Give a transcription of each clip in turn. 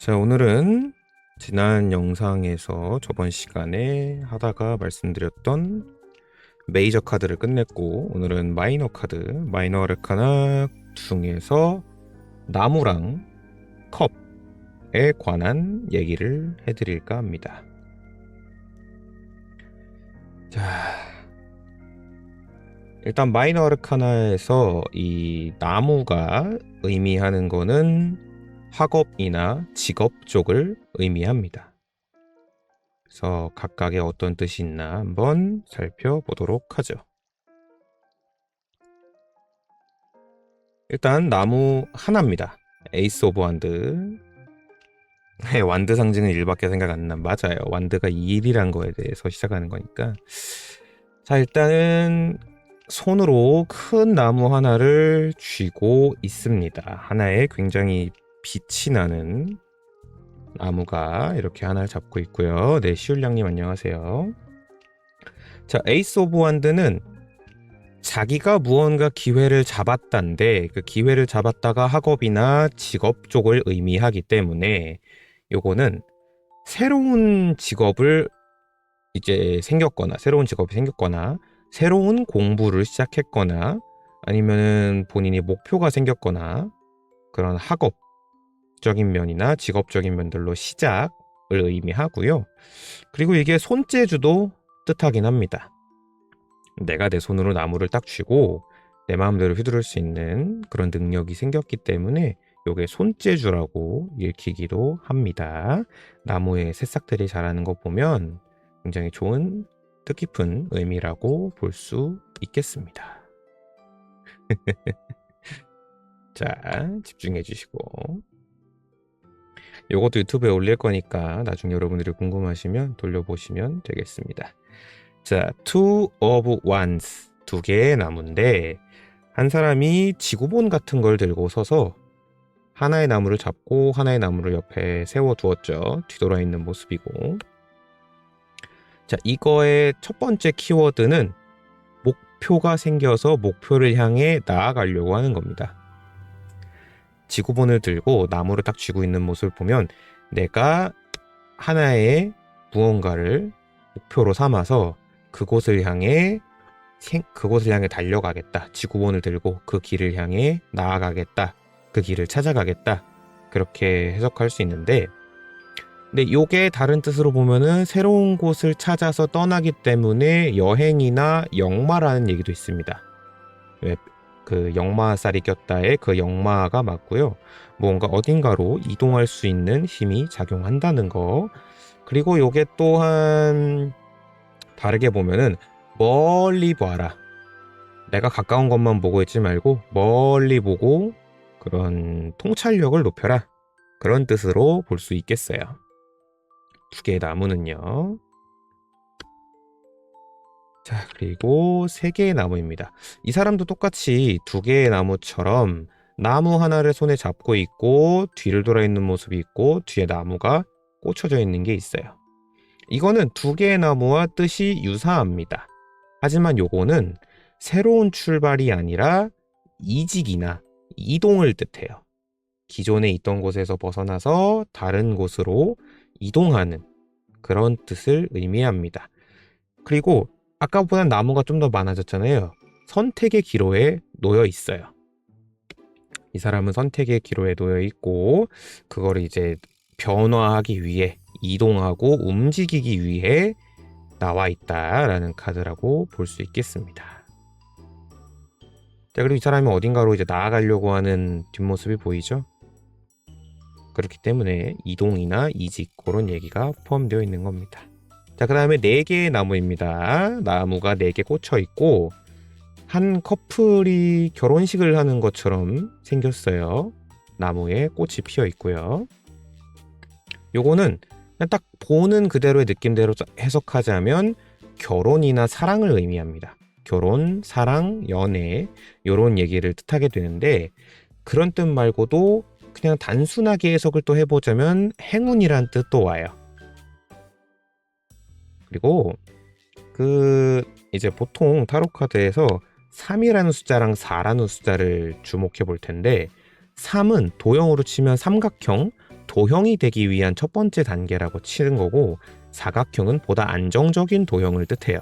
자, 오늘은 지난 영상에서 저번 시간에 하다가 말씀드렸던 메이저 카드를 끝냈고, 오늘은 마이너 카드, 마이너 아르카나 중에서 나무랑 컵에 관한 얘기를 해드릴까 합니다. 자, 일단 마이너 아르카나에서 이 나무가 의미하는 거는 학업이나 직업 쪽을 의미합니다. 그래서 각각의 어떤 뜻이 있나 한번 살펴보도록 하죠. 일단 나무 하나입니다. 에이스 오브 완드. 네, 완드 상징은 1밖에 생각 안 나. 맞아요. 완드가 1이란 거에 대해서 시작하는 거니까. 자, 일단은 손으로 큰 나무 하나를 쥐고 있습니다. 하나에 굉장히 빛이 나는 나무가 이렇게 하나를 잡고 있고요. 네, 시울량님 안녕하세요. 자, 에이스 오브 완드는 자기가 무언가 기회를 잡았다인데 그 기회를 잡았다가 학업이나 직업 쪽을 의미하기 때문에 요거는 새로운 직업을 이제 생겼거나 새로운 직업이 생겼거나 새로운 공부를 시작했거나 아니면은 본인이 목표가 생겼거나 그런 학업적인 면이나 직업적인 면들로 시작을 의미하고요. 그리고 이게 손재주도 뜻하긴 합니다. 내가 내 손으로 나무를 딱 쥐고 내 마음대로 휘두를 수 있는 그런 능력이 생겼기 때문에 요게 손재주라고 읽히기도 합니다. 나무에 새싹들이 자라는 거 보면 굉장히 좋은 뜻깊은 의미라고 볼 수 있겠습니다. 자, 집중해 주시고 요것도 유튜브에 올릴 거니까 나중에 여러분들이 궁금하시면 돌려보시면 되겠습니다. 자, Two of Wands, 두 개의 나무인데 한 사람이 지구본 같은 걸 들고 서서 하나의 나무를 잡고 하나의 나무를 옆에 세워두었죠. 뒤돌아 있는 모습이고. 자, 이거의 첫 번째 키워드는 목표가 생겨서 목표를 향해 나아가려고 하는 겁니다. 지구본을 들고 나무를 딱 쥐고 있는 모습을 보면 내가 하나의 무언가를 목표로 삼아서 그곳을 향해 달려가겠다. 지구본을 들고 그 길을 향해 나아가겠다. 그 길을 찾아가겠다. 그렇게 해석할 수 있는데, 근데 요게 다른 뜻으로 보면은 새로운 곳을 찾아서 떠나기 때문에 여행이나 역마라는 얘기도 있습니다. 왜 그 역마살이 꼈다에 그 역마가 맞고요. 뭔가 어딘가로 이동할 수 있는 힘이 작용한다는 거. 그리고 요게 또한 다르게 보면은 멀리 봐라. 내가 가까운 것만 보고 있지 말고 멀리 보고 그런 통찰력을 높여라. 그런 뜻으로 볼 수 있겠어요. 두 개의 나무는요. 자, 그리고 세 개의 나무입니다. 이 사람도 똑같이 두 개의 나무처럼 나무 하나를 손에 잡고 있고 뒤를 돌아 있는 모습이 있고 뒤에 나무가 꽂혀져 있는 게 있어요. 이거는 두 개의 나무와 뜻이 유사합니다. 하지만 요거는 새로운 출발이 아니라 이직이나 이동을 뜻해요. 기존에 있던 곳에서 벗어나서 다른 곳으로 이동하는 그런 뜻을 의미합니다. 그리고 아까보다 나무가 좀 더 많아졌잖아요. 선택의 기로에 놓여 있어요. 이 사람은 선택의 기로에 놓여 있고 그거를 이제 변화하기 위해 이동하고 움직이기 위해 나와 있다라는 카드라고 볼 수 있겠습니다. 자, 그리고 이 사람이 어딘가로 이제 나아가려고 하는 뒷모습이 보이죠? 그렇기 때문에 이동이나 이직 그런 얘기가 포함되어 있는 겁니다. 자, 그 다음에 4개의 나무입니다. 나무가 4개 꽂혀 있고 한 커플이 결혼식을 하는 것처럼 생겼어요. 나무에 꽃이 피어 있고요. 요거는 그냥 딱 보는 그대로의 느낌대로 해석하자면 결혼이나 사랑을 의미합니다. 결혼, 사랑, 연애 요런 얘기를 뜻하게 되는데 그런 뜻 말고도 그냥 단순하게 해석을 또 해보자면 행운이란 뜻도 와요. 그리고 이제 보통 타로 카드에서 3이라는 숫자랑 4라는 숫자를 주목해 볼 텐데 3은 도형으로 치면 삼각형, 도형이 되기 위한 첫 번째 단계라고 치는 거고, 사각형은 보다 안정적인 도형을 뜻해요.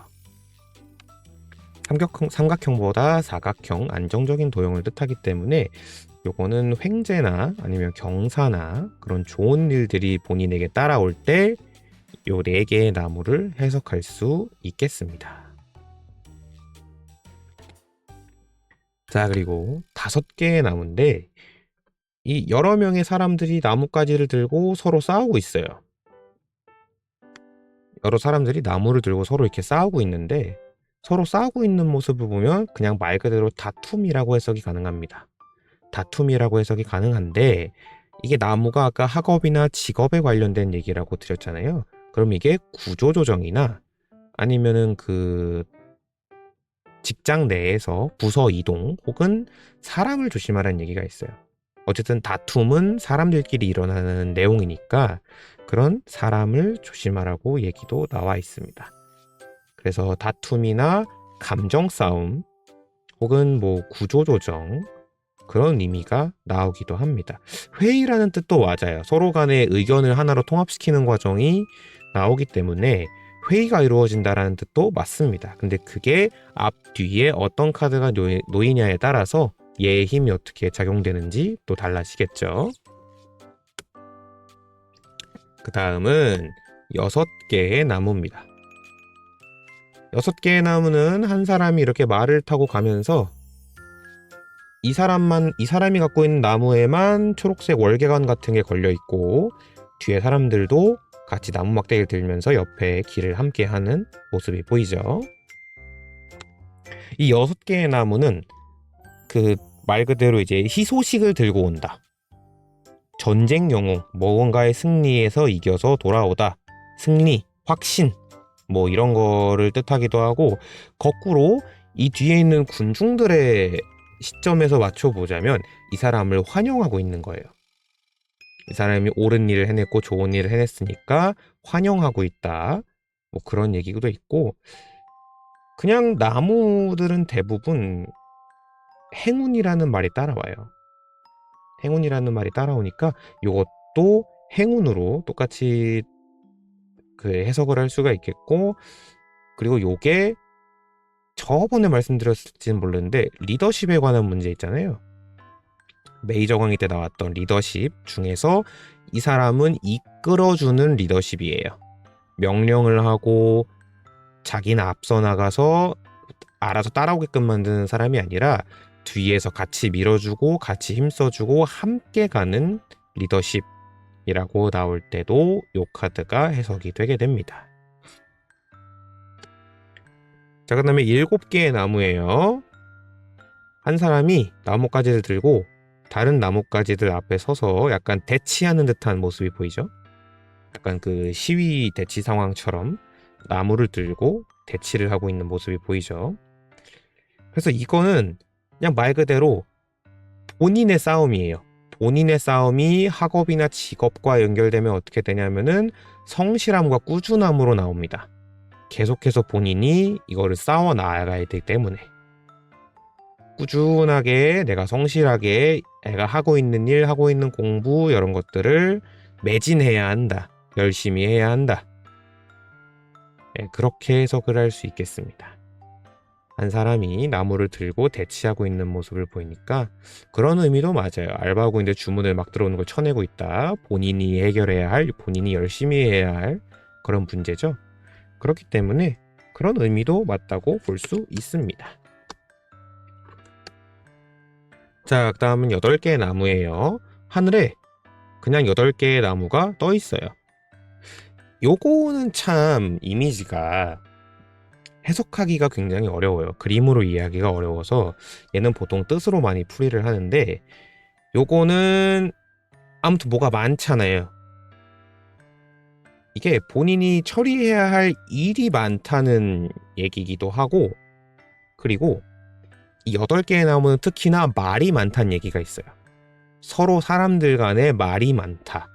삼각형보다 사각형, 안정적인 도형을 뜻하기 때문에 요거는 횡재나 아니면 경사나 그런 좋은 일들이 본인에게 따라올 때 요 4개의 나무를 해석할 수 있겠습니다. 자, 그리고 5개의 나무인데, 이 여러 명의 사람들이 나뭇가지를 들고 서로 싸우고 있어요. 여러 사람들이 나무를 들고 서로 이렇게 싸우고 있는데, 서로 싸우고 있는 모습을 보면 그냥 말 그대로 다툼이라고 해석이 가능합니다. 다툼이라고 해석이 가능한데, 이게 나무가 아까 학업이나 직업에 관련된 얘기라고 드렸잖아요. 그럼 이게 구조조정이나 아니면은 그 직장 내에서 부서 이동 혹은 사람을 조심하라는 얘기가 있어요. 어쨌든 다툼은 사람들끼리 일어나는 내용이니까 그런 사람을 조심하라고 얘기도 나와 있습니다. 그래서 다툼이나 감정 싸움 혹은 뭐 구조조정, 그런 의미가 나오기도 합니다. 회의라는 뜻도 맞아요. 서로 간의 의견을 하나로 통합시키는 과정이 나오기 때문에 회의가 이루어진다라는 뜻도 맞습니다. 근데 그게 앞뒤에 어떤 카드가 놓이냐에 따라서 얘의 힘이 어떻게 작용되는지 또 달라지겠죠. 그 다음은 6개의 나무입니다. 6개의 나무는 한 사람이 이렇게 말을 타고 가면서 이 사람이 갖고 있는 나무에만 초록색 월계관 같은 게 걸려 있고, 뒤에 사람들도 같이 나무 막대기를 들면서 옆에 길을 함께 하는 모습이 보이죠. 이 6개의 나무는 그 말 그대로 이제 희소식을 들고 온다. 전쟁 영웅, 무언가의 승리에서 이겨서 돌아오다. 승리, 확신, 뭐 이런 거를 뜻하기도 하고, 거꾸로 이 뒤에 있는 군중들의 시점에서 맞춰보자면 이 사람을 환영하고 있는 거예요. 이 사람이 옳은 일을 해냈고 좋은 일을 해냈으니까 환영하고 있다. 뭐 그런 얘기도 있고, 그냥 나무들은 대부분 행운이라는 말이 따라와요. 행운이라는 말이 따라오니까 이것도 행운으로 똑같이 그 해석을 할 수가 있겠고, 그리고 요게 저번에 말씀드렸을지는 모르는데 리더십에 관한 문제 있잖아요. 메이저 강의 때 나왔던 리더십 중에서 이 사람은 이끌어주는 리더십이에요. 명령을 하고 자기는 앞서 나가서 알아서 따라오게끔 만드는 사람이 아니라 뒤에서 같이 밀어주고 같이 힘써주고 함께 가는 리더십이라고 나올 때도 이 카드가 해석이 되게 됩니다. 자, 그 다음에 7개의 나무예요. 한 사람이 나뭇가지를 들고 다른 나뭇가지들 앞에 서서 약간 대치하는 듯한 모습이 보이죠? 약간 그 시위 대치 상황처럼 나무를 들고 대치를 하고 있는 모습이 보이죠? 그래서 이거는 그냥 말 그대로 본인의 싸움이에요. 본인의 싸움이 학업이나 직업과 연결되면 어떻게 되냐면은 성실함과 꾸준함으로 나옵니다. 계속해서 본인이 이거를 싸워 나가야 되기 때문에 꾸준하게 내가 성실하게 내가 하고 있는 일, 하고 있는 공부 이런 것들을 매진해야 한다. 열심히 해야 한다. 네, 그렇게 해석을 할 수 있겠습니다. 한 사람이 나무를 들고 대치하고 있는 모습을 보이니까 그런 의미도 맞아요. 알바하고 있는데 주문을 막 들어오는 걸 쳐내고 있다. 본인이 해결해야 할, 본인이 열심히 해야 할 그런 문제죠. 그렇기 때문에 그런 의미도 맞다고 볼 수 있습니다. 자, 그 다음은 8개의 나무예요. 하늘에 그냥 8개의 나무가 떠 있어요. 요거는 참 이미지가 해석하기가 굉장히 어려워요. 그림으로 이해하기가 어려워서 얘는 보통 뜻으로 많이 풀이를 하는데, 요거는 아무튼 뭐가 많잖아요. 이게 본인이 처리해야 할 일이 많다는 얘기기도 하고, 그리고 이 8개의 나무는 특히나 말이 많다는 얘기가 있어요. 서로 사람들 간에 말이 많다.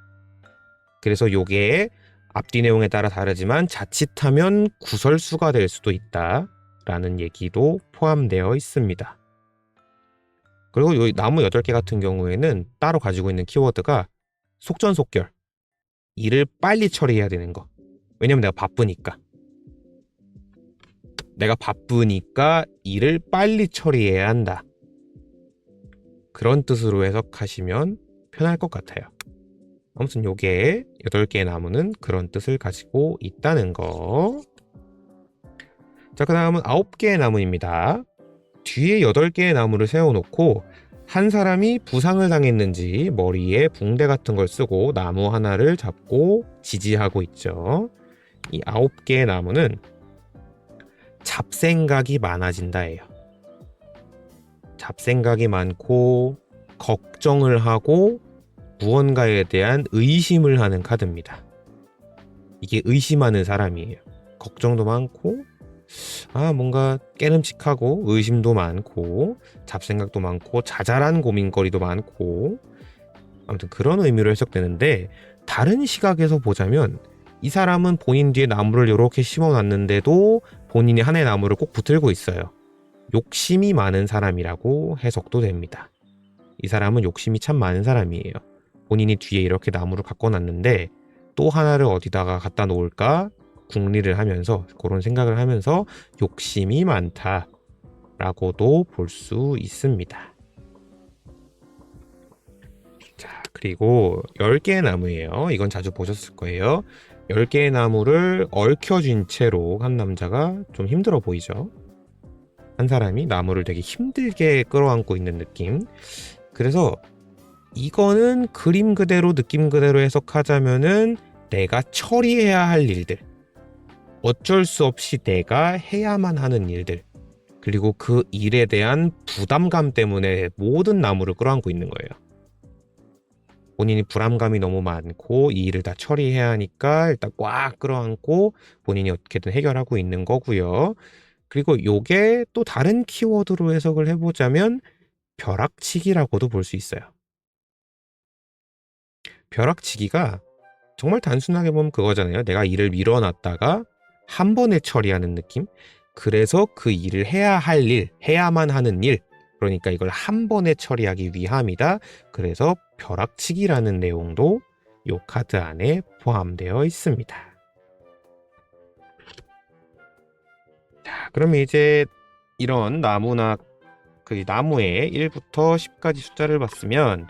그래서 요게 앞뒤 내용에 따라 다르지만 자칫하면 구설수가 될 수도 있다 라는 얘기도 포함되어 있습니다. 그리고 요 나무 8개 같은 경우에는 따로 가지고 있는 키워드가 속전속결. 일을 빨리 처리해야 되는 거. 왜냐면 내가 바쁘니까. 내가 바쁘니까 일을 빨리 처리해야 한다. 그런 뜻으로 해석하시면 편할 것 같아요. 아무튼 요게 8개의 나무는 그런 뜻을 가지고 있다는 거. 자, 그 다음은 9개의 나무입니다. 뒤에 8개의 나무를 세워놓고 한 사람이 부상을 당했는지 머리에 붕대 같은 걸 쓰고 나무 하나를 잡고 지지하고 있죠. 이 9개의 나무는 잡생각이 많아진다예요. 잡생각이 많고 걱정을 하고 무언가에 대한 의심을 하는 카드입니다. 이게 의심하는 사람이에요. 걱정도 많고 뭔가 깨름칙하고 의심도 많고 잡생각도 많고 자잘한 고민거리도 많고 아무튼 그런 의미로 해석되는데, 다른 시각에서 보자면 이 사람은 본인 뒤에 나무를 이렇게 심어놨는데도 본인이 하나의 나무를 꼭 붙들고 있어요. 욕심이 많은 사람이라고 해석도 됩니다. 이 사람은 욕심이 참 많은 사람이에요. 본인이 뒤에 이렇게 나무를 갖고 놨는데 또 하나를 어디다가 갖다 놓을까 궁리를 하면서, 그런 생각을 하면서 욕심이 많다라고도 볼 수 있습니다. 자, 그리고 10개의 나무예요. 이건 자주 보셨을 거예요. 10개의 나무를 얽혀쥔 채로 한 남자가 좀 힘들어 보이죠. 한 사람이 나무를 되게 힘들게 끌어안고 있는 느낌. 그래서 이거는 그림 그대로 느낌 그대로 해석하자면은 내가 처리해야 할 일들, 어쩔 수 없이 내가 해야만 하는 일들, 그리고 그 일에 대한 부담감 때문에 모든 나무를 끌어안고 있는 거예요. 본인이 불안감이 너무 많고 이 일을 다 처리해야 하니까 일단 꽉 끌어안고 본인이 어떻게든 해결하고 있는 거고요. 그리고 요게 또 다른 키워드로 해석을 해보자면 벼락치기라고도 볼 수 있어요. 벼락치기가 정말 단순하게 보면 그거잖아요. 내가 일을 미뤄놨다가 한 번에 처리하는 느낌? 그래서 그 일을 해야 할 일, 해야만 하는 일, 그러니까 이걸 한 번에 처리하기 위함이다. 그래서 벼락치기라는 내용도 이 카드 안에 포함되어 있습니다. 자, 그러면 이제 이런 나무나 그 나무에 1부터 10까지 숫자를 봤으면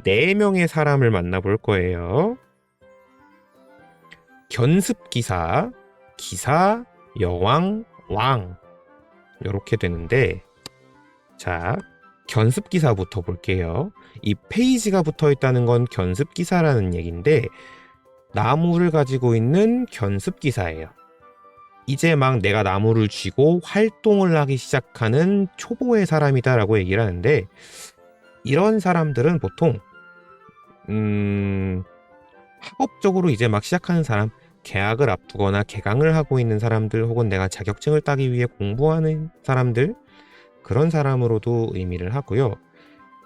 4명의 사람을 만나볼 거예요. 견습기사, 기사, 여왕, 왕, 이렇게 되는데, 자, 견습기사부터 볼게요. 이 페이지가 붙어 있다는 건 견습기사라는 얘기인데, 나무를 가지고 있는 견습기사예요. 이제 막 내가 나무를 쥐고 활동을 하기 시작하는 초보의 사람이다라고 얘기를 하는데, 이런 사람들은 보통 학업적으로 이제 막 시작하는 사람, 개학을 앞두거나 개강을 하고 있는 사람들, 혹은 내가 자격증을 따기 위해 공부하는 사람들, 그런 사람으로도 의미를 하고요.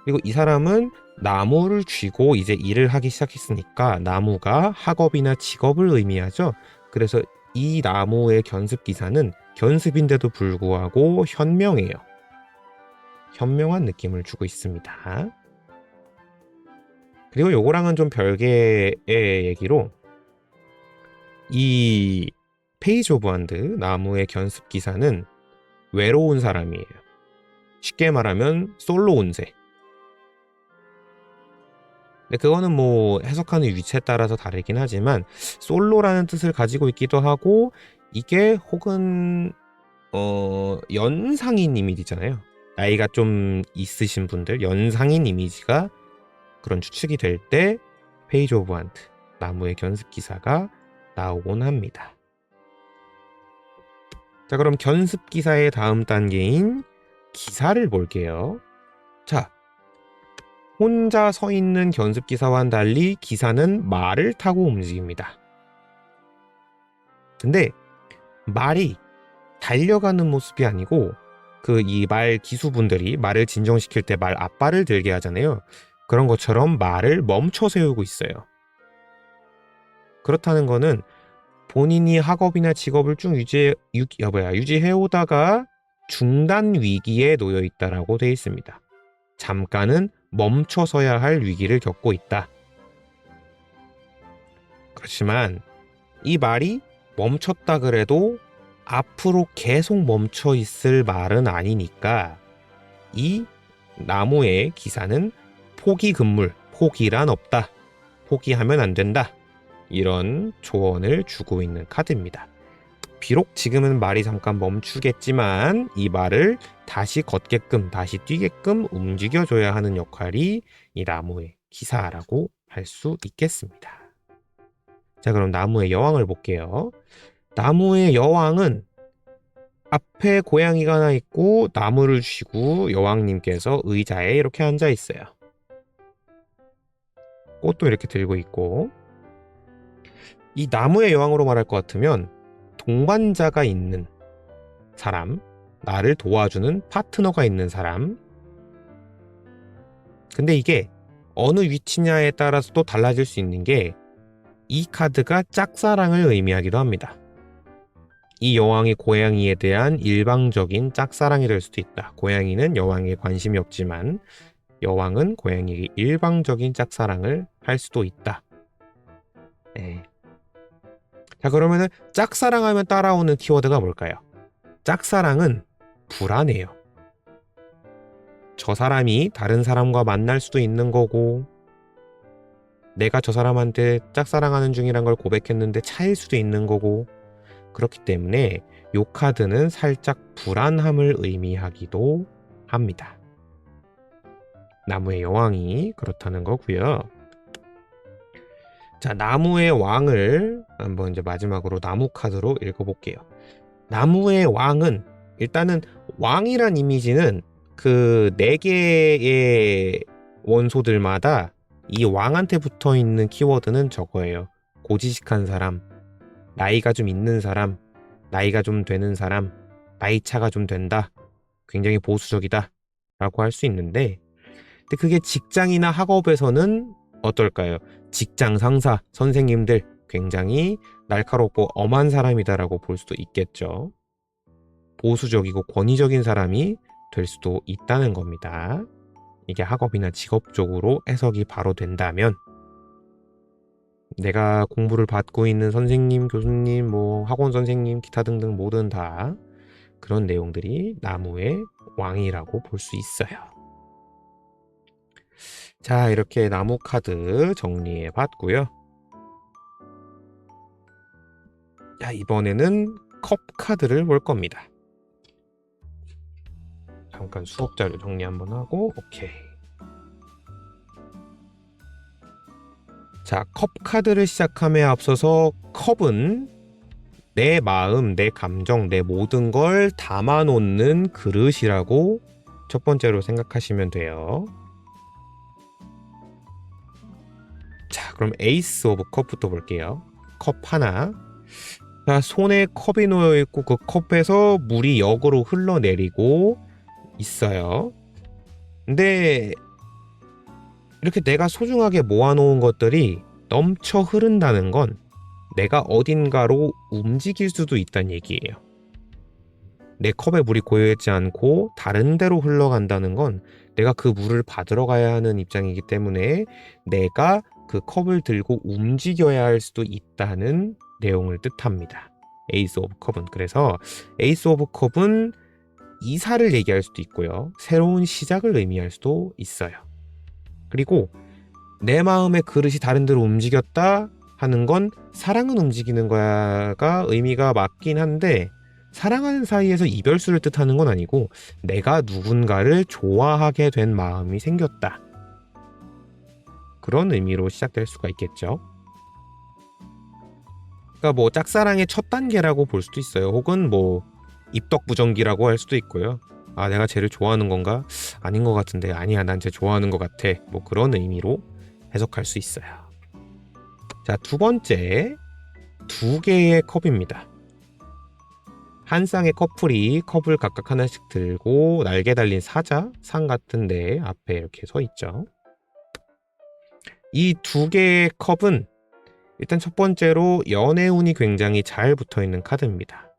그리고 이 사람은 나무를 쥐고 이제 일을 하기 시작했으니까 나무가 학업이나 직업을 의미하죠. 그래서 이 나무의 견습기사는 견습인데도 불구하고 현명해요. 현명한 느낌을 주고 있습니다. 그리고 요거랑은 좀 별개의 얘기로, 이 페이지 오브 한드 나무의 견습기사는 외로운 사람이에요. 쉽게 말하면 솔로 운세. 근데 그거는 뭐 해석하는 위치에 따라서 다르긴 하지만 솔로라는 뜻을 가지고 있기도 하고, 이게 혹은 연상인 이미지잖아요. 나이가 좀 있으신 분들, 연상인 이미지가 그런 추측이 될 때 페이지 오브 한드 나무의 견습기사가 나오곤 합니다. 자, 그럼 견습기사의 다음 단계인 기사를 볼게요. 자, 혼자 서 있는 견습기사와는 달리 기사는 말을 타고 움직입니다. 근데 말이 달려가는 모습이 아니고, 그 이 말 기수분들이 말을 진정시킬 때 말 앞발을 들게 하잖아요. 그런 것처럼 말을 멈춰 세우고 있어요. 그렇다는 거는 본인이 학업이나 직업을 쭉 유지해오다가 중단 위기에 놓여 있다라고 되어 있습니다. 잠깐은 멈춰서야 할 위기를 겪고 있다. 그렇지만 이 말이 멈췄다 그래도 앞으로 계속 멈춰 있을 말은 아니니까 이 나무의 기사는 포기 금물, 포기란 없다. 포기하면 안 된다. 이런 조언을 주고 있는 카드입니다. 비록 지금은 말이 잠깐 멈추겠지만 이 말을 다시 걷게끔, 다시 뛰게끔 움직여줘야 하는 역할이 이 나무의 기사라고 할 수 있겠습니다. 자, 그럼 나무의 여왕을 볼게요. 나무의 여왕은 앞에 고양이가 하나 있고 나무를 쥐고 여왕님께서 의자에 이렇게 앉아 있어요. 꽃도 이렇게 들고 있고, 이 나무의 여왕으로 말할 것 같으면 동반자가 있는 사람, 나를 도와주는 파트너가 있는 사람. 근데 이게 어느 위치냐에 따라서 또 달라질 수 있는 게 이 카드가 짝사랑을 의미하기도 합니다. 이 여왕이 고양이에 대한 일방적인 짝사랑이 될 수도 있다. 고양이는 여왕에 관심이 없지만 여왕은 고양이에게 일방적인 짝사랑을 할 수도 있다. 네. 자, 그러면은 짝사랑하면 따라오는 키워드가 뭘까요? 짝사랑은 불안해요. 저 사람이 다른 사람과 만날 수도 있는 거고, 내가 저 사람한테 짝사랑하는 중이란 걸 고백했는데 차일 수도 있는 거고, 그렇기 때문에 이 카드는 살짝 불안함을 의미하기도 합니다. 나무의 여왕이 그렇다는 거고요. 자, 나무의 왕을 한번 이제 마지막으로 나무 카드로 읽어볼게요. 나무의 왕은 일단은 왕이란 이미지는 그 4개의 원소들마다 이 왕한테 붙어 있는 키워드는 저거예요. 고지식한 사람, 나이가 좀 있는 사람, 나이가 좀 되는 사람, 나이 차가 좀 된다, 굉장히 보수적이다 라고 할 수 있는데, 근데 그게 직장이나 학업에서는 어떨까요? 직장 상사, 선생님들 굉장히 날카롭고 엄한 사람이다라고 볼 수도 있겠죠. 보수적이고 권위적인 사람이 될 수도 있다는 겁니다. 이게 학업이나 직업적으로 해석이 바로 된다면, 내가 공부를 받고 있는 선생님, 교수님, 뭐 학원 선생님, 기타 등등 모든 다 그런 내용들이 나무의 왕이라고 볼 수 있어요. 자, 이렇게 나무 카드 정리해 봤고요. 자, 이번에는 컵 카드를 볼 겁니다. 잠깐 수업 자료 정리 한번 하고, 오케이. 자, 컵 카드를 시작함에 앞서서 컵은 내 마음, 내 감정, 내 모든 걸 담아놓는 그릇이라고 첫 번째로 생각하시면 돼요. 자, 그럼 에이스 오브 컵부터 볼게요. 컵 하나. 자, 손에 컵이 놓여 있고 그 컵에서 물이 역으로 흘러내리고 있어요. 근데 이렇게 내가 소중하게 모아놓은 것들이 넘쳐 흐른다는 건 내가 어딘가로 움직일 수도 있다는 얘기예요. 내 컵에 물이 고여있지 않고 다른 데로 흘러간다는 건 내가 그 물을 받으러 가야 하는 입장이기 때문에 내가 그 컵을 들고 움직여야 할 수도 있다는 내용을 뜻합니다. 에이스 오브 컵은. 그래서 에이스 오브 컵은 이사를 얘기할 수도 있고요. 새로운 시작을 의미할 수도 있어요. 그리고 내 마음의 그릇이 다른 데로 움직였다 하는 건 사랑은 움직이는 거야가 의미가 맞긴 한데, 사랑하는 사이에서 이별수를 뜻하는 건 아니고 내가 누군가를 좋아하게 된 마음이 생겼다, 그런 의미로 시작될 수가 있겠죠. 그러니까 뭐 짝사랑의 첫 단계라고 볼 수도 있어요. 혹은 뭐 입덕부정기라고 할 수도 있고요. 아, 내가 쟤를 좋아하는 건가? 아닌 것 같은데. 아니야, 난 쟤 좋아하는 것 같아. 뭐 그런 의미로 해석할 수 있어요. 자, 두 번째, 2개의 컵입니다. 한 쌍의 커플이 컵을 각각 하나씩 들고 날개 달린 사자, 상 같은데 앞에 이렇게 서 있죠. 이 2개의 컵은 일단 첫 번째로 연애운이 굉장히 잘 붙어있는 카드입니다.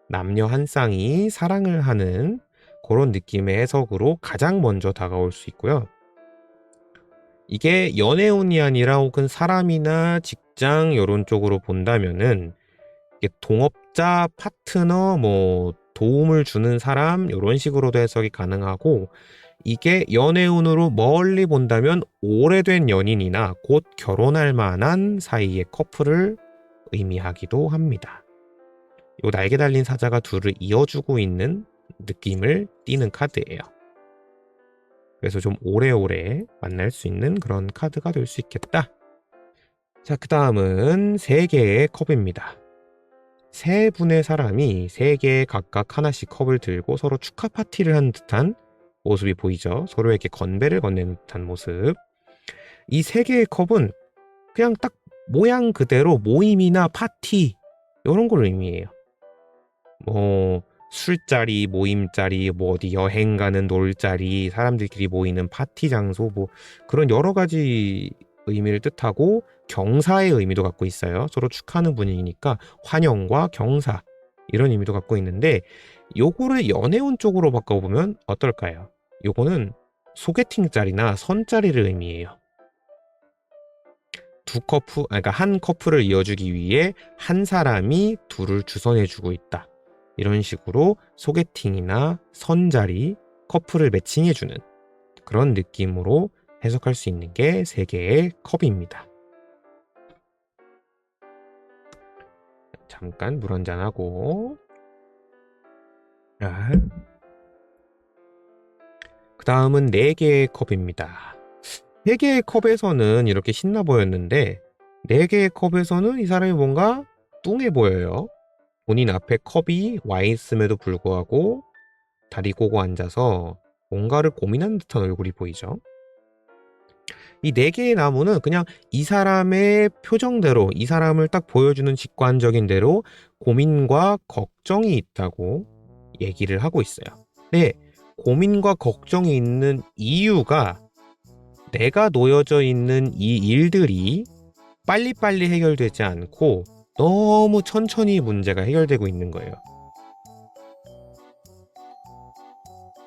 남녀 한 쌍이 사랑을 하는 그런 느낌의 해석으로 가장 먼저 다가올 수 있고요. 이게 연애운이 아니라 혹은 사람이나 입장 요런 쪽으로 본다면은 이게 동업자, 파트너, 뭐 도움을 주는 사람 요런 식으로도 해석이 가능하고, 이게 연애운으로 멀리 본다면 오래된 연인이나 곧 결혼할 만한 사이의 커플을 의미하기도 합니다. 요 날개 달린 사자가 둘을 이어주고 있는 느낌을 띠는 카드예요. 그래서 좀 오래오래 만날 수 있는 그런 카드가 될 수 있겠다. 자, 그 다음은 세 개의 컵입니다. 세 분의 사람이 세 개 각각 하나씩 컵을 들고 서로 축하 파티를 하는 듯한 모습이 보이죠. 서로에게 건배를 건네는 듯한 모습. 이 세 개의 컵은 그냥 딱 모양 그대로 모임이나 파티 이런 걸 의미해요. 뭐 술자리, 모임자리, 뭐 어디 여행 가는 놀자리, 사람들끼리 모이는 파티 장소, 뭐 그런 여러 가지 의미를 뜻하고 경사의 의미도 갖고 있어요. 서로 축하하는 분위기니까 환영과 경사 이런 의미도 갖고 있는데, 요거를 연애운 쪽으로 바꿔보면 어떨까요? 요거는 소개팅 자리나 선자리를 의미해요. 그러니까 한 커플을 이어주기 위해 한 사람이 둘을 주선해주고 있다. 이런 식으로 소개팅이나 선자리, 커플을 매칭해주는 그런 느낌으로 해석할 수 있는 게 세 개의 컵입니다. 잠깐 물 한잔 하고. 그 다음은 네 개의 컵입니다. 세 개의 컵에서는 이렇게 신나 보였는데, 네 개의 컵에서는 이 사람이 뭔가 뚱해 보여요. 본인 앞에 컵이 와 있음에도 불구하고 다리 꼬고 앉아서 뭔가를 고민하는 듯한 얼굴이 보이죠. 이 네 개의 나무는 그냥 이 사람의 표정대로, 이 사람을 딱 보여주는 직관적인 대로 고민과 걱정이 있다고 얘기를 하고 있어요. 근데 고민과 걱정이 있는 이유가 내가 놓여져 있는 이 일들이 빨리빨리 해결되지 않고 너무 천천히 문제가 해결되고 있는 거예요.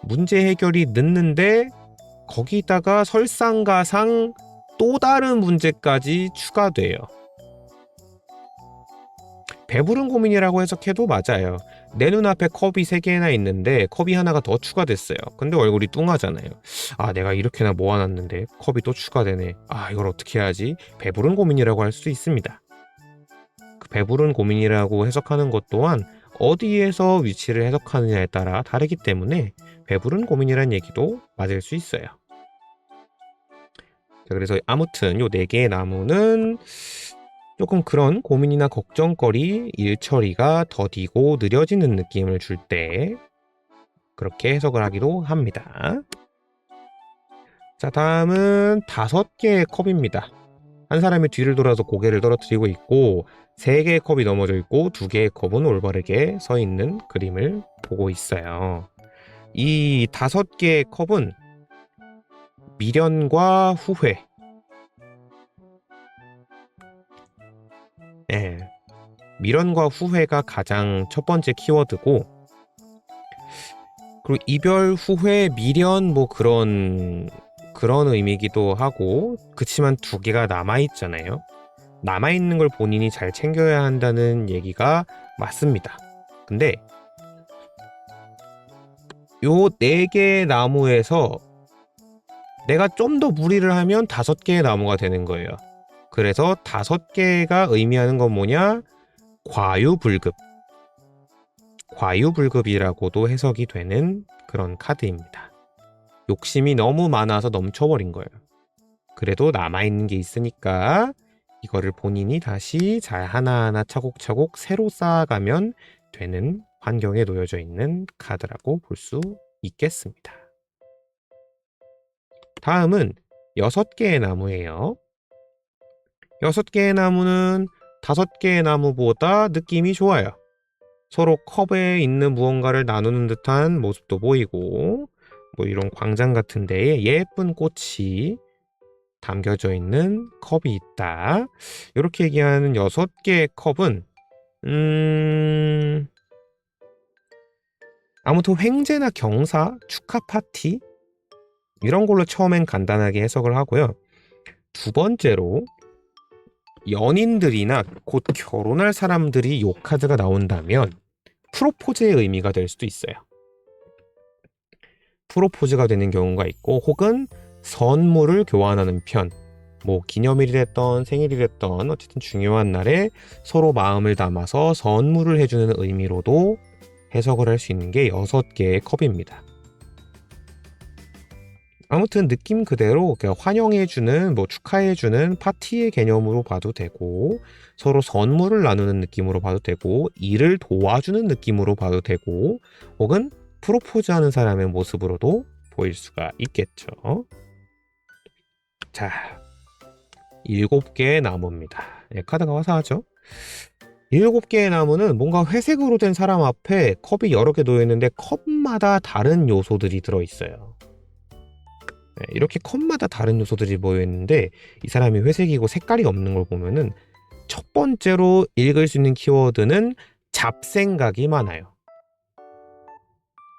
문제 해결이 늦는데 거기다가 설상가상 또 다른 문제까지 추가돼요. 배부른 고민이라고 해석해도 맞아요. 내 눈앞에 컵이 3개나 있는데 컵이 하나가 더 추가됐어요. 근데 얼굴이 뚱하잖아요. 아, 내가 이렇게나 모아놨는데 컵이 또 추가되네. 아, 이걸 어떻게 해야지? 배부른 고민이라고 할 수 있습니다. 그 배부른 고민이라고 해석하는 것 또한 어디에서 위치를 해석하느냐에 따라 다르기 때문에 배부른 고민이란 얘기도 맞을 수 있어요. 자, 그래서 아무튼 요 4개의 나무는 조금 그런 고민이나 걱정거리, 일 처리가 더디고 느려지는 느낌을 줄 때 그렇게 해석을 하기도 합니다. 자, 다음은 5개의 컵입니다. 한 사람이 뒤를 돌아서 고개를 떨어뜨리고 있고 3개의 컵이 넘어져 있고 2개의 컵은 올바르게 서 있는 그림을 보고 있어요. 이 5개의 컵은 미련과 후회, 미련과 후회가 가장 첫 번째 키워드고, 그리고 이별, 후회, 미련 뭐 그런 의미이기도 하고, 그치만 2개가 남아있잖아요. 남아있는 걸 본인이 잘 챙겨야 한다는 얘기가 맞습니다. 근데 요 4개의 나무에서 내가 좀 더 무리를 하면 5개의 나무가 되는 거예요. 그래서 5개가 의미하는 건 뭐냐? 과유불급. 과유불급이라고도 해석이 되는 그런 카드입니다. 욕심이 너무 많아서 넘쳐버린 거예요. 그래도 남아있는 게 있으니까 이거를 본인이 다시 잘 하나하나 차곡차곡 새로 쌓아가면 되는 환경에 놓여져 있는 카드라고 볼 수 있겠습니다. 다음은 6개의 나무예요. 6개의 나무는 5개의 나무보다 느낌이 좋아요. 서로 컵에 있는 무언가를 나누는 듯한 모습도 보이고, 뭐 이런 광장 같은 데에 예쁜 꽃이 담겨져 있는 컵이 있다. 이렇게 얘기하는 6개의 컵은 아무튼 횡재나 경사, 축하 파티 이런 걸로 처음엔 간단하게 해석을 하고요. 두 번째로 연인들이나 곧 결혼할 사람들이 이 카드가 나온다면 프로포즈의 의미가 될 수도 있어요. 프로포즈가 되는 경우가 있고 혹은 선물을 교환하는 편, 뭐 기념일이 됐던 생일이 됐던 어쨌든 중요한 날에 서로 마음을 담아서 선물을 해주는 의미로도 해석을 할 수 있는 게 6개의 컵입니다. 아무튼 느낌 그대로 환영해주는, 뭐 축하해주는 파티의 개념으로 봐도 되고, 서로 선물을 나누는 느낌으로 봐도 되고, 일을 도와주는 느낌으로 봐도 되고, 혹은 프로포즈하는 사람의 모습으로도 보일 수가 있겠죠. 자, 7개의 나무입니다. 네, 카드가 화사하죠? 7개의 나무는 뭔가 회색으로 된 사람 앞에 컵이 여러 개 놓여있는데 컵마다 다른 요소들이 들어있어요. 네, 이렇게 컵마다 다른 요소들이 모여있는데 이 사람이 회색이고 색깔이 없는 걸 보면은 첫 번째로 읽을 수 있는 키워드는 잡생각이 많아요.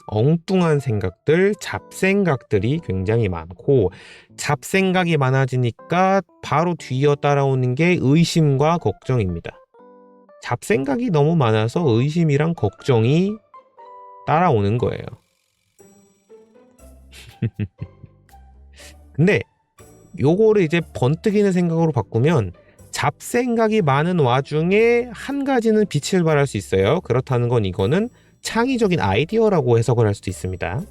엉뚱한 생각들, 잡생각들이 굉장히 많고, 잡생각이 많아지니까 바로 뒤이어 따라오는 게 의심과 걱정입니다. 잡생각이 너무 많아서 의심이랑 걱정이 따라오는 거예요. 근데 요거를 이제 번뜩이는 생각으로 바꾸면 잡생각이 많은 와중에 한 가지는 빛을 발할 수 있어요. 그렇다는 건 이거는 창의적인 아이디어라고 해석을 할 수도 있습니다.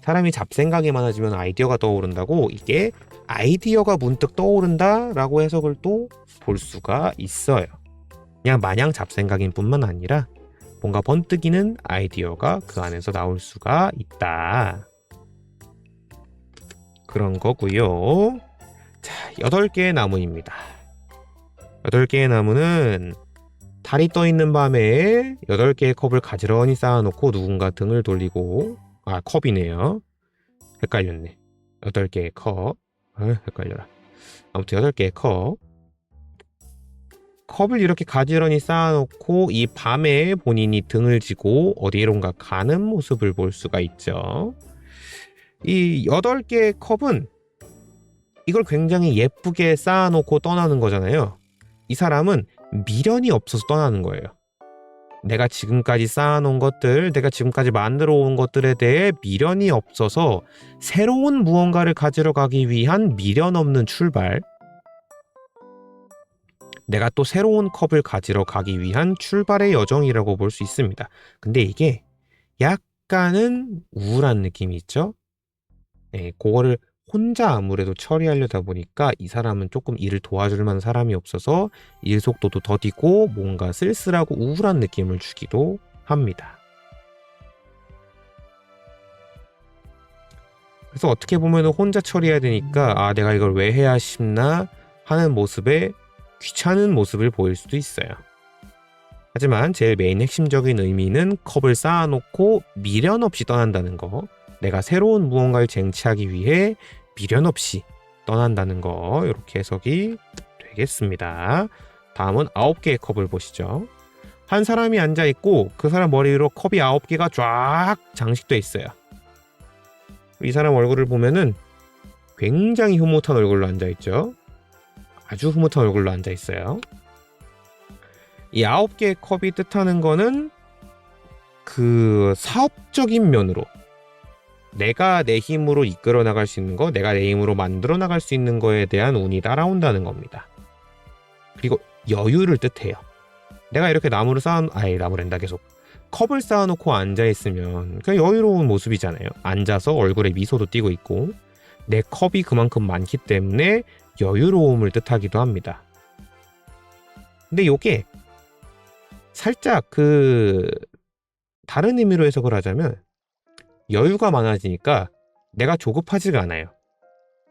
사람이 잡생각이 많아지면 아이디어가 떠오른다고, 이게 아이디어가 문득 떠오른다라고 해석을 또 볼 수가 있어요. 그냥 마냥 잡생각인 뿐만 아니라 뭔가 번뜩이는 아이디어가 그 안에서 나올 수가 있다. 그런 거고요. 자, 8개의 나무입니다. 8개의 나무는 달이 떠있는 밤에 8개의 컵을 가지런히 쌓아놓고 누군가 등을 돌리고, 컵이네요. 헷갈렸네. 8개의 컵. 헷갈려라. 아무튼 8개의 컵. 컵을 이렇게 가지런히 쌓아놓고 이 밤에 본인이 등을 지고 어디론가 가는 모습을 볼 수가 있죠. 이 8개의 컵은 이걸 굉장히 예쁘게 쌓아놓고 떠나는 거잖아요. 이 사람은 미련이 없어서 떠나는 거예요. 내가 지금까지 쌓아놓은 것들, 내가 지금까지 만들어 온 것들에 대해 미련이 없어서 새로운 무언가를 가지러 가기 위한 미련 없는 출발, 내가 또 새로운 컵을 가지러 가기 위한 출발의 여정이라고 볼 수 있습니다. 근데 이게 약간은 우울한 느낌이 있죠? 네, 그거를 혼자 아무래도 처리하려다 보니까 이 사람은 조금 일을 도와줄 만한 사람이 없어서 일 속도도 더디고 뭔가 쓸쓸하고 우울한 느낌을 주기도 합니다. 그래서 어떻게 보면 혼자 처리해야 되니까 내가 이걸 왜 해야 싶나 하는 모습에 귀찮은 모습을 보일 수도 있어요. 하지만 제일 메인 핵심적인 의미는 컵을 쌓아놓고 미련 없이 떠난다는 거, 내가 새로운 무언가를 쟁취하기 위해 미련 없이 떠난다는 거, 이렇게 해석이 되겠습니다. 다음은 9개의 컵을 보시죠. 한 사람이 앉아있고 그 사람 머리 위로 컵이 9개가 쫙 장식돼 있어요. 이 사람 얼굴을 보면은 굉장히 흐뭇한 얼굴로 앉아있죠. 아주 흐뭇한 얼굴로 앉아있어요. 이 9개의 컵이 뜻하는 거는 그 사업적인 면으로 내가 내 힘으로 이끌어 나갈 수 있는 거, 내가 내 힘으로 만들어 나갈 수 있는 거에 대한 운이 따라온다는 겁니다. 그리고 여유를 뜻해요. 내가 이렇게 나무랜다 계속. 컵을 쌓아놓고 앉아있으면 그냥 여유로운 모습이잖아요. 앉아서 얼굴에 미소도 띄고 있고, 내 컵이 그만큼 많기 때문에 여유로움을 뜻하기도 합니다. 근데 요게 살짝 다른 의미로 해석을 하자면 여유가 많아지니까 내가 조급하지가 않아요.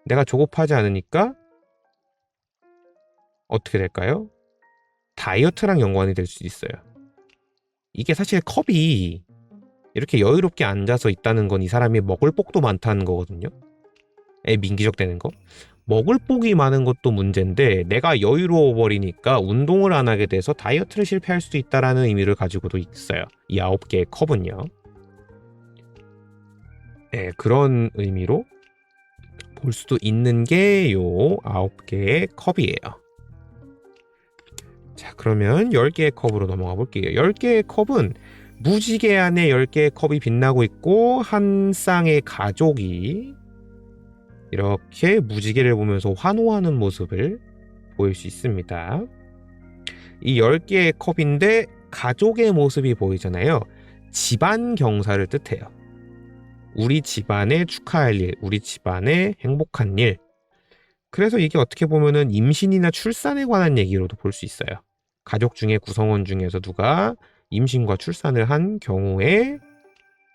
내가 조급하지 않으니까 어떻게 될까요? 다이어트랑 연관이 될 수 있어요. 이게 사실 컵이 이렇게 여유롭게 앉아서 있다는 건 이 사람이 먹을 복도 많다는 거거든요. 민기적되는 거. 먹을 복이 많은 것도 문제인데 내가 여유로워 버리니까 운동을 안 하게 돼서 다이어트를 실패할 수도 있다라는 의미를 가지고도 있어요. 이 9개의 컵은요. 네, 그런 의미로 볼 수도 있는 게 요 9개의 컵이에요. 자, 그러면 10개의 컵으로 넘어가 볼게요. 10개의 컵은 무지개 안에 10개의 컵이 빛나고 있고 한 쌍의 가족이 이렇게 무지개를 보면서 환호하는 모습을 보일 수 있습니다. 이 10개의 컵인데 가족의 모습이 보이잖아요. 집안 경사를 뜻해요. 우리 집안의 축하할 일, 우리 집안의 행복한 일. 그래서 이게 어떻게 보면은 임신이나 출산에 관한 얘기로도 볼 수 있어요. 가족 중에 구성원 중에서 누가 임신과 출산을 한 경우에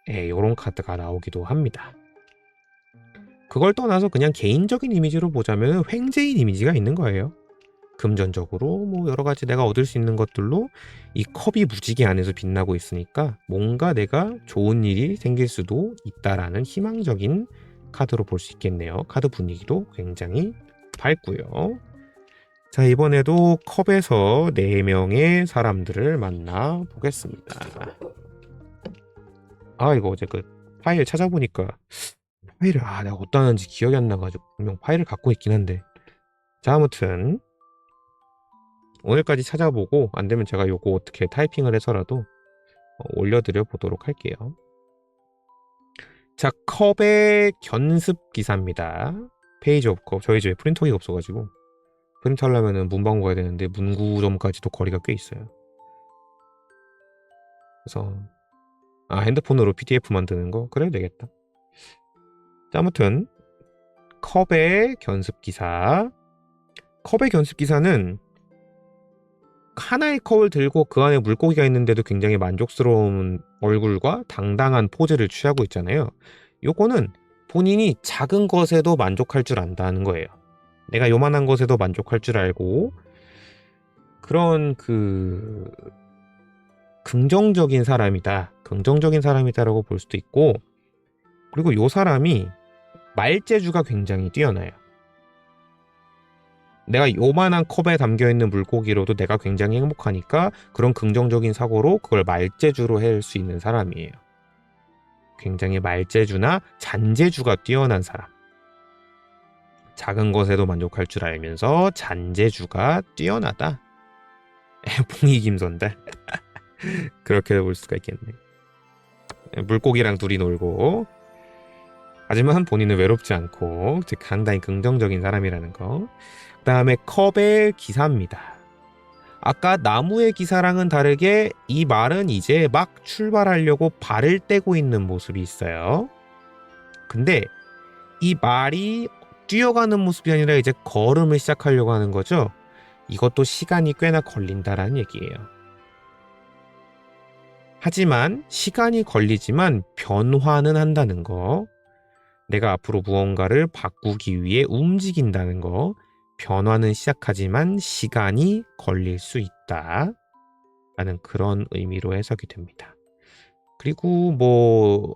이런 카드가 나오기도 합니다. 그걸 떠나서 그냥 개인적인 이미지로 보자면 횡재인 이미지가 있는 거예요. 금전적으로 뭐 여러 가지 내가 얻을 수 있는 것들로 이 컵이 무지개 안에서 빛나고 있으니까 뭔가 내가 좋은 일이 생길 수도 있다라는 희망적인 카드로 볼 수 있겠네요. 카드 분위기도 굉장히 밝고요. 자, 이번에도 컵에서 4명의 사람들을 만나 보겠습니다. 아, 이거 어제 그 파일 찾아보니까 파일을 내가 어디다 놨는지 기억이 안 나가지고 분명 파일을 갖고 있긴 한데. 자, 아무튼 오늘까지 찾아보고 안 되면 제가 요거 어떻게 타이핑을 해서라도 올려드려 보도록 할게요. 자, 컵의 견습 기사입니다. 페이지 오브 컵. 저희 집에 프린터기가 없어가지고 프린터 하려면은 문방구 가야 되는데 문구점까지도 거리가 꽤 있어요. 그래서 핸드폰으로 PDF 만드는 거 그래도 되겠다. 자, 아무튼 컵의 견습 기사. 컵의 견습 기사는 하나의 컵을 들고 그 안에 물고기가 있는데도 굉장히 만족스러운 얼굴과 당당한 포즈를 취하고 있잖아요. 요거는 본인이 작은 것에도 만족할 줄 안다는 거예요. 내가 요만한 것에도 만족할 줄 알고 그런 긍정적인 사람이다. 긍정적인 사람이다라고 볼 수도 있고, 그리고 요 사람이 말재주가 굉장히 뛰어나요. 내가 요만한 컵에 담겨있는 물고기로도 내가 굉장히 행복하니까 그런 긍정적인 사고로 그걸 말재주로 할 수 있는 사람이에요. 굉장히 말재주나 잔재주가 뛰어난 사람. 작은 것에도 만족할 줄 알면서 잔재주가 뛰어나다. 봉이 김선달. 그렇게 볼 수가 있겠네. 물고기랑 둘이 놀고, 하지만 본인은 외롭지 않고 즉 상당히 긍정적인 사람이라는 거. 그 다음에 컵의 기사입니다. 아까 나무의 기사랑은 다르게 이 말은 이제 막 출발하려고 발을 떼고 있는 모습이 있어요. 근데 이 말이 뛰어가는 모습이 아니라 이제 걸음을 시작하려고 하는 거죠. 이것도 시간이 꽤나 걸린다라는 얘기예요. 하지만 시간이 걸리지만 변화는 한다는 거. 내가 앞으로 무언가를 바꾸기 위해 움직인다는 거. 변화는 시작하지만 시간이 걸릴 수 있다 라는 그런 의미로 해석이 됩니다. 그리고 뭐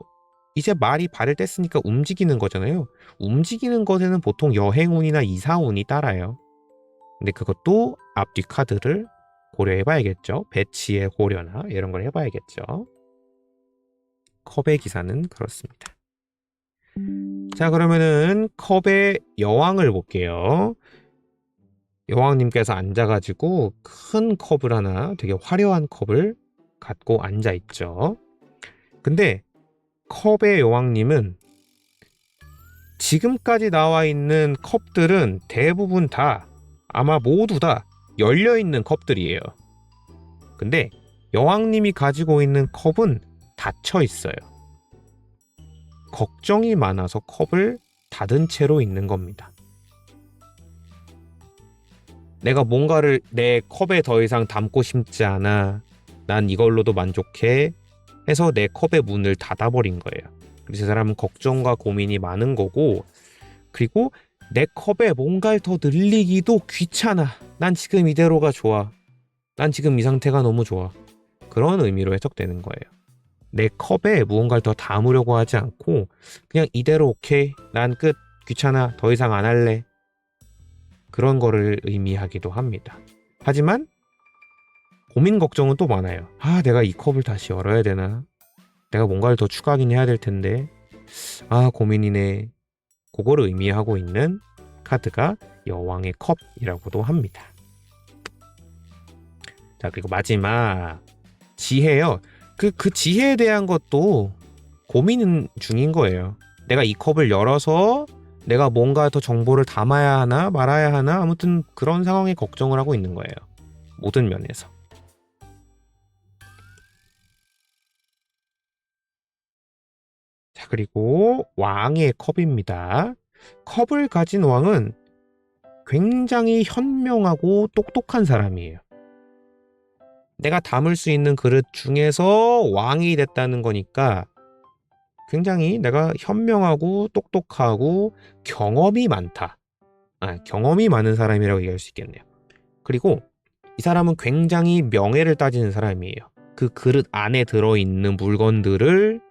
이제 말이 발을 뗐으니까 움직이는 거잖아요. 움직이는 것에는 보통 여행운이나 이사운이 따라요. 근데 그것도 앞뒤 카드를 고려해 봐야겠죠. 배치의 고려나 이런 걸 해봐야겠죠. 컵의 기사는 그렇습니다. 자, 그러면은 컵의 여왕을 볼게요. 여왕님께서 앉아가지고 큰 컵을 하나, 되게 화려한 컵을 갖고 앉아있죠. 근데 컵의 여왕님은 지금까지 나와 있는 컵들은 대부분 다, 아마 모두 다 열려있는 컵들이에요. 근데 여왕님이 가지고 있는 컵은 닫혀 있어요. 걱정이 많아서 컵을 닫은 채로 있는 겁니다. 내가 뭔가를 내 컵에 더 이상 담고 싶지 않아. 난 이걸로도 만족해. 해서 내 컵의 문을 닫아버린 거예요. 그래서 이 사람은 걱정과 고민이 많은 거고, 그리고 내 컵에 뭔가를 더 늘리기도 귀찮아. 난 지금 이대로가 좋아. 난 지금 이 상태가 너무 좋아. 그런 의미로 해석되는 거예요. 내 컵에 무언가를 더 담으려고 하지 않고 그냥 이대로 오케이. 난 끝. 귀찮아. 더 이상 안 할래. 그런 거를 의미하기도 합니다. 하지만 고민 걱정은 또 많아요. 내가 이 컵을 다시 열어야 되나? 내가 뭔가를 더 추가하긴 해야 될 텐데. 고민이네. 그거를 의미하고 있는 카드가 여왕의 컵이라고도 합니다. 자, 그리고 마지막 지혜요. 그 지혜에 대한 것도 고민 중인 거예요. 내가 이 컵을 열어서 내가 뭔가 더 정보를 담아야 하나 말아야 하나, 아무튼 그런 상황에 걱정을 하고 있는 거예요. 모든 면에서. 자, 그리고 왕의 컵입니다. 컵을 가진 왕은 굉장히 현명하고 똑똑한 사람이에요. 내가 담을 수 있는 그릇 중에서 왕이 됐다는 거니까 굉장히 내가 현명하고 똑똑하고 경험이 많다. 경험이 많은 사람이라고 얘기할 수 있겠네요. 그리고 이 사람은 굉장히 명예를 따지는 사람이에요. 그 그릇 안에 들어있는 물건들을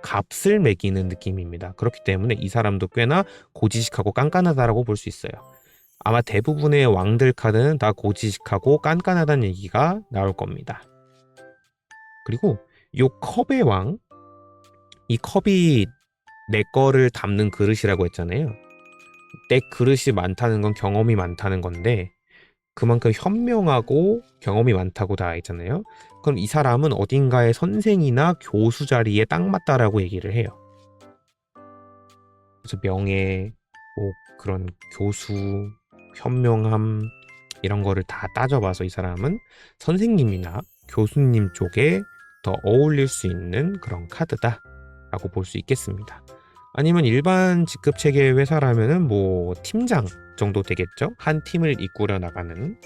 값을 매기는 느낌입니다. 그렇기 때문에 이 사람도 꽤나 고지식하고 깐깐하다라고 볼 수 있어요. 아마 대부분의 왕들 카드는 다 고지식하고 깐깐하다는 얘기가 나올 겁니다. 그리고 요 컵의 왕, 이 컵이 내 거를 담는 그릇이라고 했잖아요. 내 그릇이 많다는 건 경험이 많다는 건데 그만큼 현명하고 경험이 많다고 다 있잖아요. 그럼 이 사람은 어딘가의 선생이나 교수 자리에 딱 맞다라고 얘기를 해요. 그래서 명예, 뭐 그런 교수, 현명함 이런 거를 다 따져봐서 이 사람은 선생님이나 교수님 쪽에 더 어울릴 수 있는 그런 카드다라고 볼 수 있겠습니다. 아니면 일반 직급 체계 회사라면은 뭐 팀장 정도 되겠죠. 한 팀을 이끌어 나가는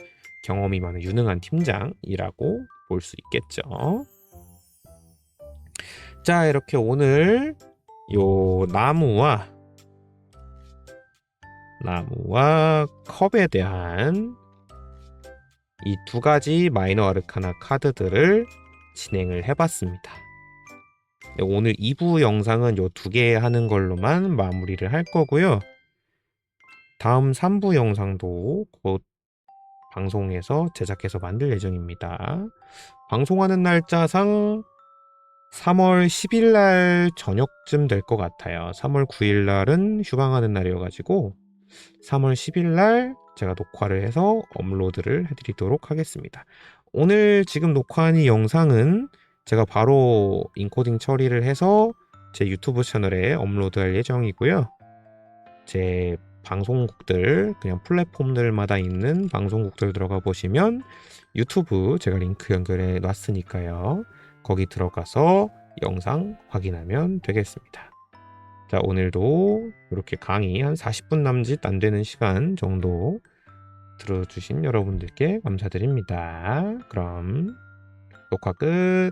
경험이 많은 유능한 팀장이라고 볼 수 있겠죠. 자, 이렇게 오늘 요 나무와 컵에 대한 이 두 가지 마이너 아르카나 카드들을 진행을 해봤습니다. 오늘 2부 영상은 요 두 개 하는 걸로만 마무리를 할 거고요. 다음 3부 영상도 곧 방송에서 제작해서 만들 예정입니다. 방송하는 날짜상 3월 10일 날 저녁쯤 될 것 같아요. 3월 9일 날은 휴방하는 날이어가지고 3월 10일 날 제가 녹화를 해서 업로드를 해드리도록 하겠습니다. 오늘 지금 녹화한 이 영상은 제가 바로 인코딩 처리를 해서 제 유튜브 채널에 업로드할 예정이고요. 제 방송국들, 그냥 플랫폼들마다 있는 방송국들 들어가 보시면 유튜브 제가 링크 연결해 놨으니까요. 거기 들어가서 영상 확인하면 되겠습니다. 자, 오늘도 이렇게 강의 한 40분 남짓 안 되는 시간 정도 들어주신 여러분들께 감사드립니다. 그럼 녹화 끝.